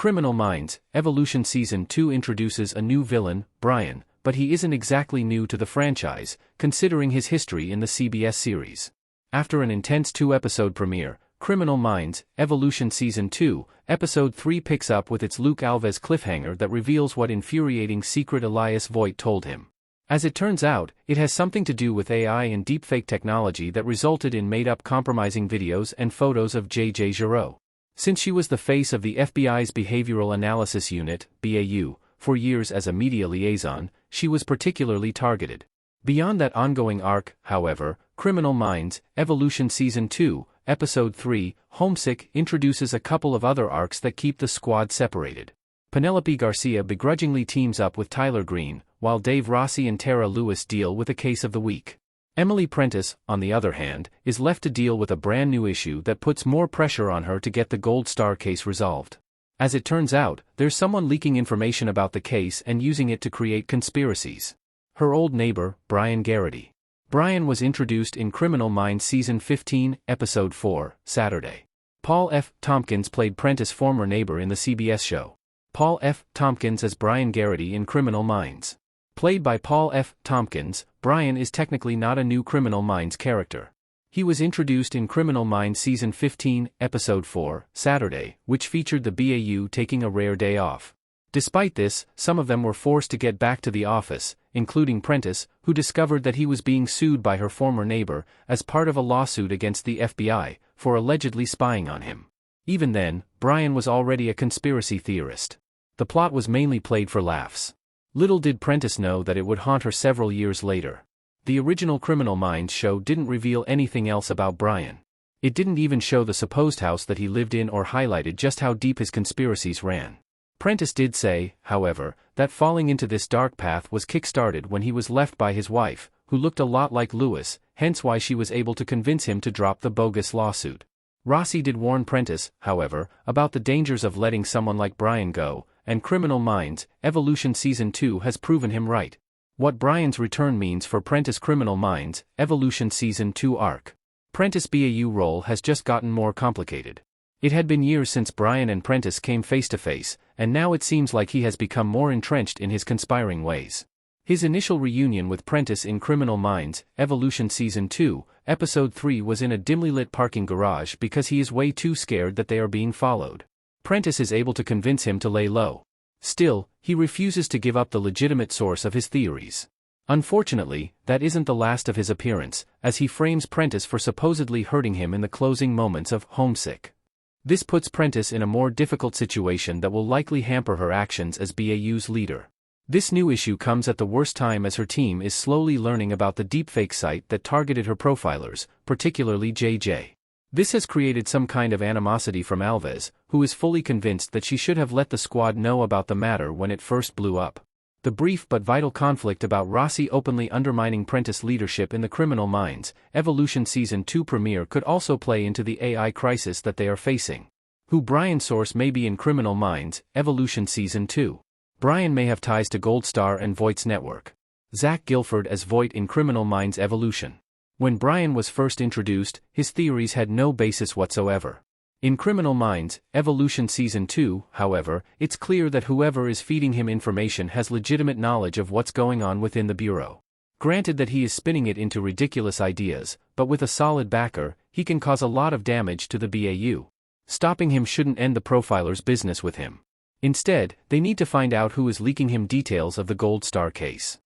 Criminal Minds, Evolution Season 2 introduces a new villain, Brian, but he isn't exactly new to the franchise, considering his history in the CBS series. After an intense 2-episode premiere, Criminal Minds, Evolution Season 2, Episode 3 picks up with its Luke Alves cliffhanger that reveals what infuriating secret Elias Voigt told him. As it turns out, it has something to do with AI and deepfake technology that resulted in made-up compromising videos and photos of J.J. Giroux. Since she was the face of the FBI's Behavioral Analysis Unit, BAU, for years as a media liaison, she was particularly targeted. Beyond that ongoing arc, however, Criminal Minds, Evolution Season 2, Episode 3, Homesick introduces a couple of other arcs that keep the squad separated. Penelope Garcia begrudgingly teams up with Tyler Green, while Dave Rossi and Tara Lewis deal with a case of the week. Emily Prentiss, on the other hand, is left to deal with a brand new issue that puts more pressure on her to get the Gold Star case resolved. As it turns out, there's someone leaking information about the case and using it to create conspiracies. Her old neighbor, Brian Garrity. Brian was introduced in Criminal Minds Season 15, Episode 4, Saturday. Paul F. Tompkins played Prentiss' former neighbor in the CBS show. Paul F. Tompkins as Brian Garrity in Criminal Minds. Played by Paul F. Tompkins, Brian is technically not a new Criminal Minds character. He was introduced in Criminal Minds Season 15, Episode 4, Saturday, which featured the BAU taking a rare day off. Despite this, some of them were forced to get back to the office, including Prentiss, who discovered that he was being sued by her former neighbor, as part of a lawsuit against the FBI, for allegedly spying on him. Even then, Brian was already a conspiracy theorist. The plot was mainly played for laughs. Little did Prentiss know that it would haunt her several years later. The original Criminal Minds show didn't reveal anything else about Brian. It didn't even show the supposed house that he lived in or highlighted just how deep his conspiracies ran. Prentiss did say, however, that falling into this dark path was kick-started when he was left by his wife, who looked a lot like Lewis, hence why she was able to convince him to drop the bogus lawsuit. Rossi did warn Prentiss, however, about the dangers of letting someone like Brian go, and Criminal Minds, Evolution Season 2 has proven him right. What Brian's return means for Prentiss' Criminal Minds, Evolution Season 2 arc. Prentiss' BAU role has just gotten more complicated. It had been years since Brian and Prentiss came face to face, and now it seems like he has become more entrenched in his conspiring ways. His initial reunion with Prentiss in Criminal Minds, Evolution Season 2, Episode 3 was in a dimly lit parking garage because he is way too scared that they are being followed. Prentiss is able to convince him to lay low. Still, he refuses to give up the legitimate source of his theories. Unfortunately, that isn't the last of his appearance, as he frames Prentiss for supposedly hurting him in the closing moments of Homesick. This puts Prentiss in a more difficult situation that will likely hamper her actions as BAU's leader. This new issue comes at the worst time as her team is slowly learning about the deepfake site that targeted her profilers, particularly JJ. This has created some kind of animosity from Alves, who is fully convinced that she should have let the squad know about the matter when it first blew up. The brief but vital conflict about Rossi openly undermining Prentiss' leadership in the Criminal Minds, Evolution Season 2 premiere could also play into the AI crisis that they are facing. Who Brian's source may be in Criminal Minds, Evolution Season 2. Brian may have ties to Gold Star and Voight's network. Zach Gilford as Voight in Criminal Minds Evolution. When Brian was first introduced, his theories had no basis whatsoever. In Criminal Minds, Evolution Season 2, however, it's clear that whoever is feeding him information has legitimate knowledge of what's going on within the Bureau. Granted that he is spinning it into ridiculous ideas, but with a solid backer, he can cause a lot of damage to the BAU. Stopping him shouldn't end the profiler's business with him. Instead, they need to find out who is leaking him details of the Gold Star case.